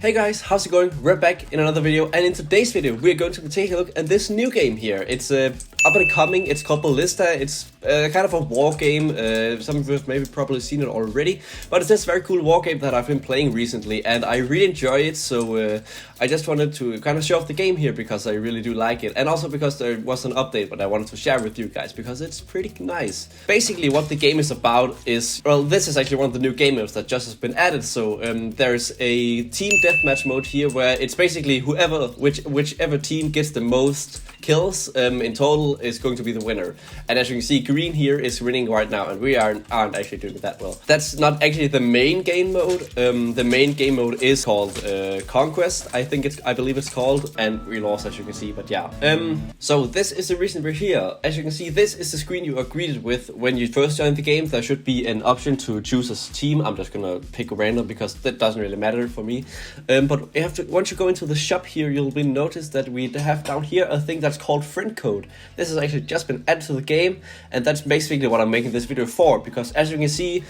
Hey guys, how's it going? We're back in another video, and in today's video we're going to be taking a look at this new game here. It's up and coming, it's called Ballista. It's kind of a war game. Some of you have maybe probably seen it already, but it's this very cool war game that I've been playing recently and I really enjoy it, so I just wanted to kind of show off the game here because I really do like it, and also because there was an update that I wanted to share with you guys because it's pretty nice. Basically what the game is about is, well, this is actually one of the new game modes that just has been added, so there's a team deathmatch mode here where it's basically whichever team gets the most kills in total is going to be the winner. And as you can see, green here is winning right now, and we aren't actually doing that well. That's not actually the main game mode. The main game mode is called Conquest, I believe it's called, and we lost, as you can see, but yeah. So this is the reason we're here. As you can see, this is the screen you are greeted with when you first join the game. There should be an option to choose a team. I'm just gonna pick a random because that doesn't really matter for me. But you have to, once you go into the shop here, you'll be notice that we have down here a thing that's called friend code. This has actually just been added to the game, and that's basically what I'm making this video for, because as you can see,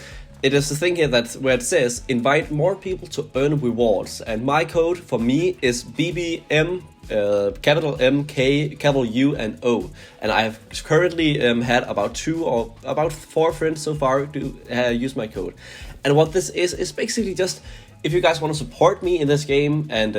it is the thing here that's where it says invite more people to earn rewards, and my code for me is bbM capital M, K, capital U, and O, and I have currently had about 4 friends so far to use my code. And what this is basically just, if you guys want to support me in this game, and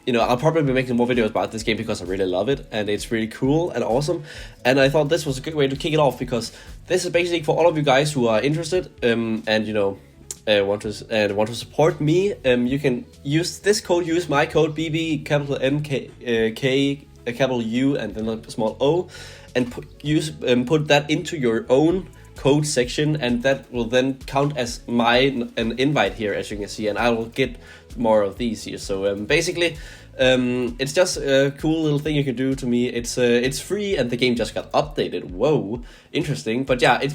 you know, I'll probably be making more videos about this game because I really love it and it's really cool and awesome, and I thought this was a good way to kick it off, because this is basically for all of you guys who are interested and you know want to support me. You can use this code, use my code BB capital M K capital U and then a small O, and put that into your own code section, and that will then count as an invite here, as you can see, and I will get more of these here. So basically it's just a cool little thing you can do to me. It's free, and the game just got updated. Whoa, interesting. But yeah, it's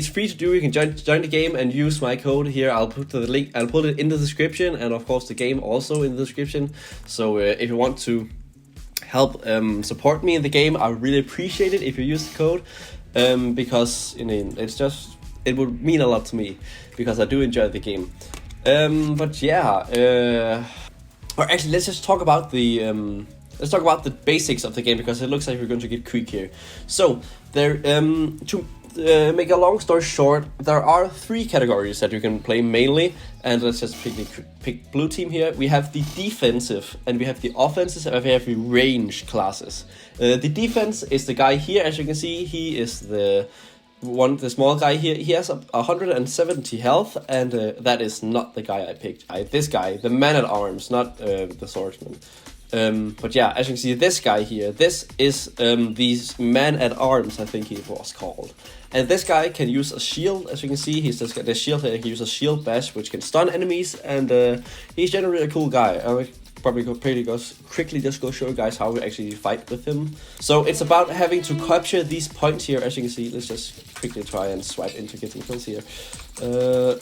free to do. You can join the game and use my code here. I'll put the link, I'll put it in the description, and of course the game also in the description. So if you want to help support me in the game, I really appreciate it if you use the code. Because you know, it would mean a lot to me because I do enjoy the game. But yeah, or actually, let's just talk about the basics of the game, because it looks like we're going to get quick here. So there, to make a long story short, there are 3 categories that you can play mainly, and let's just pick blue team here. We have the defensive, and we have the offensive, and we have the range classes. The defense is the guy here, as you can see. He is the small guy here. He has 170 health, and that is not the guy I picked. This guy, the man at arms, not the swordsman. But yeah, as you can see, this guy here, this is the man at arms, I think he was called. And this guy can use a shield. As you can see, he's just got this shield here. He can use a shield bash, which can stun enemies, and he's generally a cool guy. I will probably quickly just go show you guys how we actually fight with him. So it's about having to capture these points here. As you can see, let's just quickly try and swipe into getting kills here.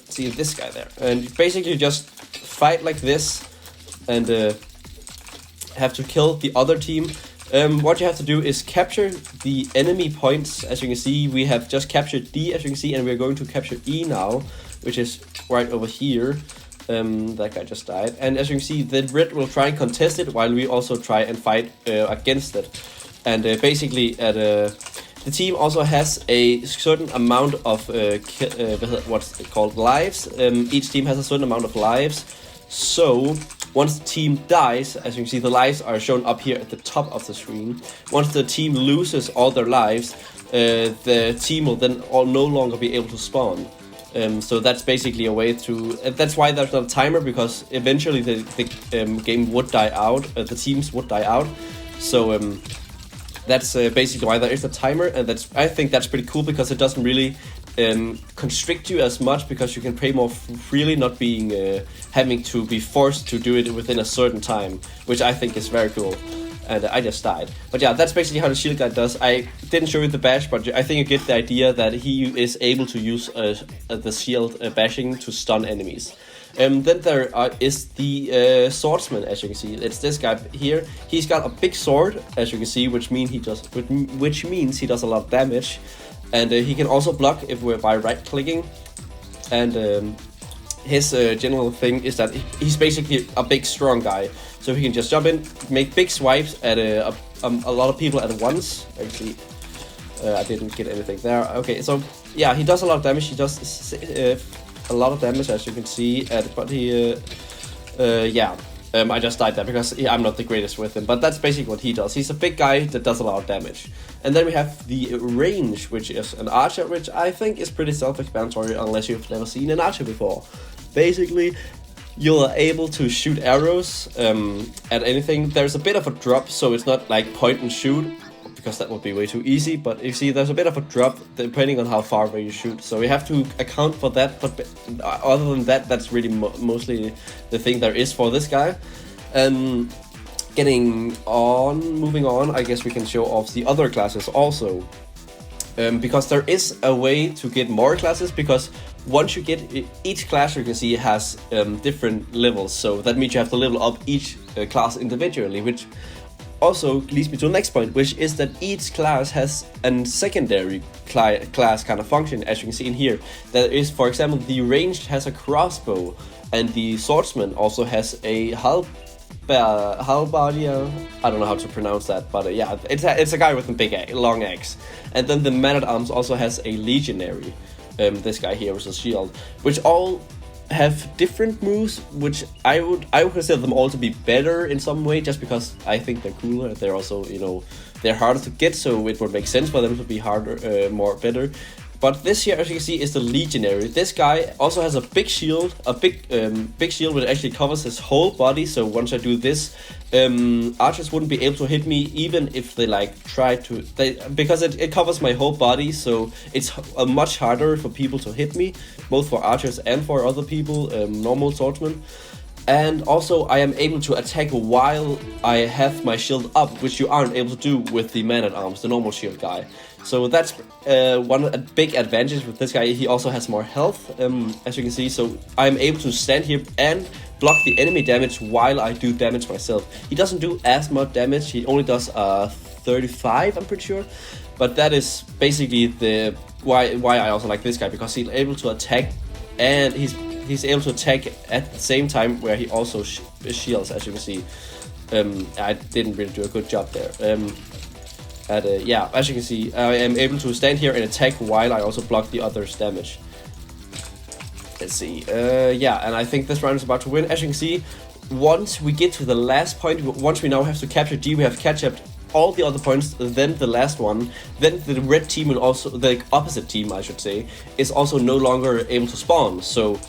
See this guy there, and basically just fight like this, and have to kill the other team. What you have to do is capture the enemy points. As you can see, we have just captured D, as you can see, and we're going to capture E now, which is right over here. That guy just died, and as you can see, the red will try and contest it while we also try and fight against it. And basically, the team also has a certain amount of what's it called, lives. Each team has a certain amount of lives. So once the team dies, as you can see, the lives are shown up here at the top of the screen. Once the team loses all their lives, the team will then no longer be able to spawn. So that's basically a way to... that's why there's not a timer, because eventually the game would die out, the teams would die out. So that's basically why there is a timer, and I think that's pretty cool, because it doesn't really constrict you as much, because you can play more freely, not being having to be forced to do it within a certain time, which I think is very cool. And I just died. But yeah, that's basically how the shield guy does. I didn't show you the bash, but I think you get the idea that he is able to use the shield bashing to stun enemies. Then there is the swordsman, as you can see. It's this guy here. He's got a big sword, as you can see, which means he does a lot of damage. And he can also block if we're by right clicking. And his general thing is that he's basically a big, strong guy. So he can just jump in, make big swipes at a lot of people at once. Actually, I didn't get anything there. Okay, so yeah, he does a lot of damage. He does a lot of damage, as you can see. But he, yeah. I just died there because I'm not the greatest with him, but that's basically what he does. He's a big guy that does a lot of damage. And then we have the range, which is an archer, which I think is pretty self-explanatory unless you've never seen an archer before. Basically, you're able to shoot arrows at anything. There's a bit of a drop, so it's not like point and shoot, because that would be way too easy. But you see, there's a bit of a drop depending on how far away you shoot. So we have to account for that. But other than that, that's really mostly the thing there is for this guy. Moving on, I guess we can show off the other classes also. Because there is a way to get more classes, because once you get each class, you can see has different levels. So that means you have to level up each class individually, which also leads me to the next point, which is that each class has a secondary class kind of function, as you can see in here. That is, for example, the ranged has a crossbow, and the swordsman also has a halbardier. I don't know how to pronounce that, but yeah, it's a guy with a big long axe. And then the man-at-arms also has a legionary. This guy here with a shield, which all have different moves, which I would consider them all to be better in some way, just because I think they're cooler. They're also, you know, they're harder to get, so it would make sense for them to be harder, better. But this here, as you can see, is the Legionary. This guy also has a big shield, big shield which actually covers his whole body. So once I do this, archers wouldn't be able to hit me, even if they like try to. Because it covers my whole body, so it's much harder for people to hit me, both for archers and for other people, normal swordsmen. And also, I am able to attack while I have my shield up, which you aren't able to do with the man-at-arms, the normal shield guy. So that's one big advantage with this guy. He also has more health, as you can see. So I'm able to stand here and block the enemy damage while I do damage myself. He doesn't do as much damage. He only does 35, I'm pretty sure. But that is basically the why I also like this guy, because he's able to attack, and he's able to attack at the same time where he also shields, as you can see. I didn't really do a good job there. Yeah, as you can see, I am able to stand here and attack while I also block the other's damage. Let's see. Yeah, and I think this round is about to win. As you can see, once we get to the last point, once we now have to capture D, we have captured all the other points, then the last one, then the red team will also, the opposite team I should say, is also no longer able to spawn. So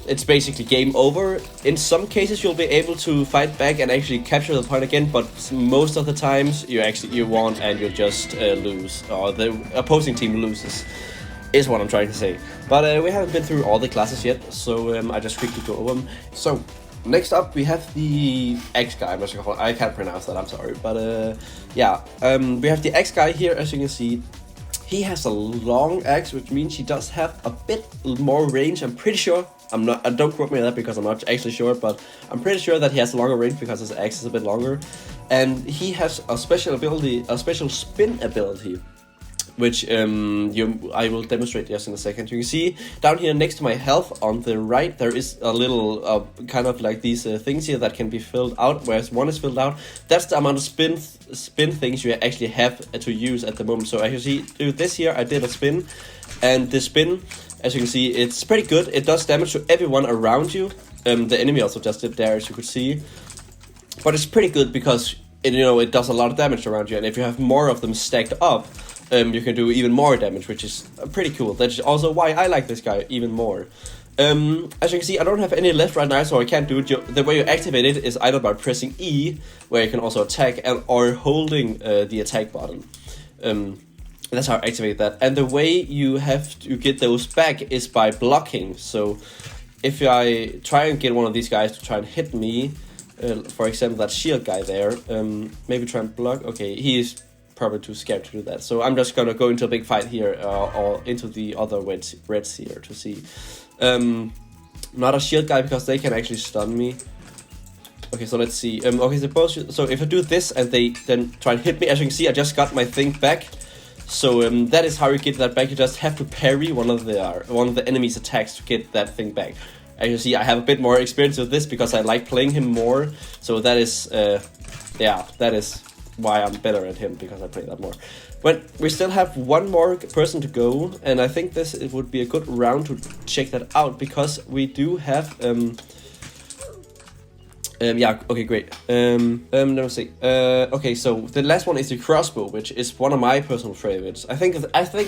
it's basically game over. In some cases you'll be able to fight back and actually capture the point again, but most of the times you won't, and you'll just lose, or the opposing team loses, is what I'm trying to say. But we haven't been through all the classes yet, so I just quickly go over them. So next up we have the X guy. I can't pronounce that, I'm sorry, but yeah, we have the X guy here. As you can see, he has a long axe, which means he does have a bit more range. I'm pretty sure. Don't quote me on that because I'm not actually sure, but I'm pretty sure that he has a longer range because his axe is a bit longer. And he has a special ability, a special spin ability, which I will demonstrate just in a second. You can see down here next to my health on the right, there is a little kind of like these things here that can be filled out, whereas one is filled out. That's the amount of spin things you actually have to use at the moment. So as you see, do this here, I did a spin, and the spin, as you can see, it's pretty good. It does damage to everyone around you. The enemy also just did there, as you could see. But it's pretty good because it does a lot of damage around you, and if you have more of them stacked up, you can do even more damage, which is pretty cool. That's also why I like this guy even more. As you can see, I don't have any left right now, so I can't do it. The way you activate it is either by pressing E, where you can also attack, or holding the attack button. That's how I activate that. And the way you have to get those back is by blocking. So if I try and get one of these guys to try and hit me, for example that shield guy there, maybe try and block. Okay, he is probably too scared to do that. So I'm just gonna go into a big fight here, or into the other reds here to see. Not a shield guy because they can actually stun me. Okay, so let's see. Okay, so if I do this and they then try and hit me, as you can see, I just got my thing back. So that is how you get that back. You just have to parry one of the enemy's attacks to get that thing back. As you see, I have a bit more experience with this because I like playing him more. So that is, yeah, that is why I'm better at him, because I play that more. But we still have one more person to go, and I think it would be a good round to check that out, because we do have yeah, okay, great. Let me see. Okay, so the last one is the crossbow, which is one of my personal favorites. I think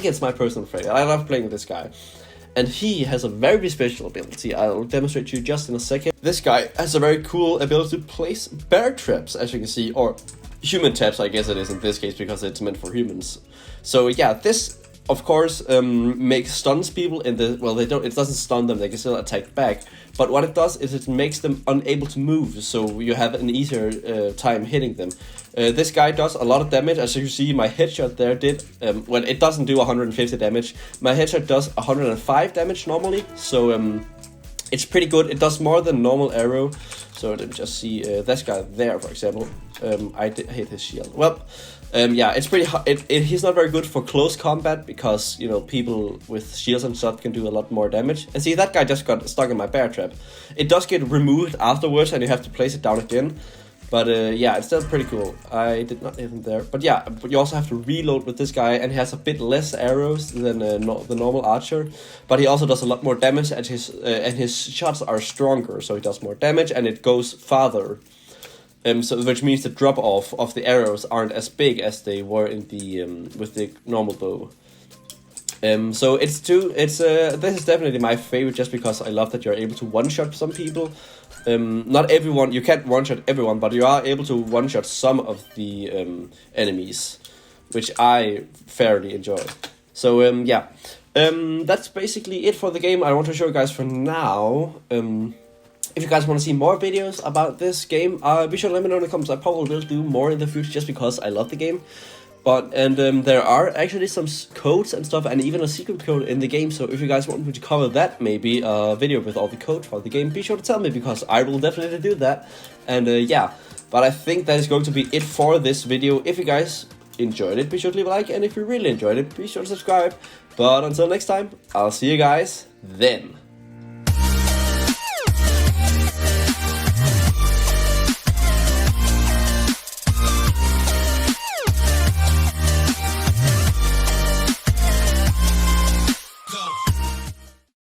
it's my personal favorite. I love playing with this guy. And he has a very special ability. I'll demonstrate to you just in a second. This guy has a very cool ability to place bear traps, as you can see, or human traps, I guess it is in this case, because it's meant for humans. So yeah, this of course makes stuns people in the, well, it doesn't stun them, they can still attack back, but what it does is it makes them unable to move, so you have an easier time hitting them. This guy does a lot of damage. As you see, my headshot there did, well, it doesn't do 150 damage, my headshot does 105 damage normally, so it's pretty good. It does more than normal arrow. So let me just see this guy there, for example. I hate his shield. Well, yeah, it's pretty hard. He's not very good for close combat, because, you know, people with shields and stuff can do a lot more damage. And see, that guy just got stuck in my bear trap. It does get removed afterwards, and you have to place it down again. But yeah, it's still pretty cool. I did not hit him there. But yeah, you also have to reload with this guy, and he has a bit less arrows than the normal archer. But he also does a lot more damage, and his shots are stronger, so he does more damage, and it goes farther. So which means the drop off of the arrows aren't as big as they were in the with the normal bow. So this is definitely my favorite, just because I love that you're able to one-shot some people. Not everyone, you can't one-shot everyone, but you are able to one-shot some of the enemies, which I fairly enjoy. So yeah, that's basically it for the game. I want to show you guys for now. If you guys want to see more videos about this game, be sure to let me know in the comments. I probably will do more in the future, just because I love the game. But there are actually some codes and stuff, and even a secret code in the game. So if you guys want me to cover that, maybe a video with all the code for the game, be sure to tell me, because I will definitely do that. And yeah, but I think that is going to be it for this video. If you guys enjoyed it, be sure to leave a like, and if you really enjoyed it, be sure to subscribe. But until next time, I'll see you guys then.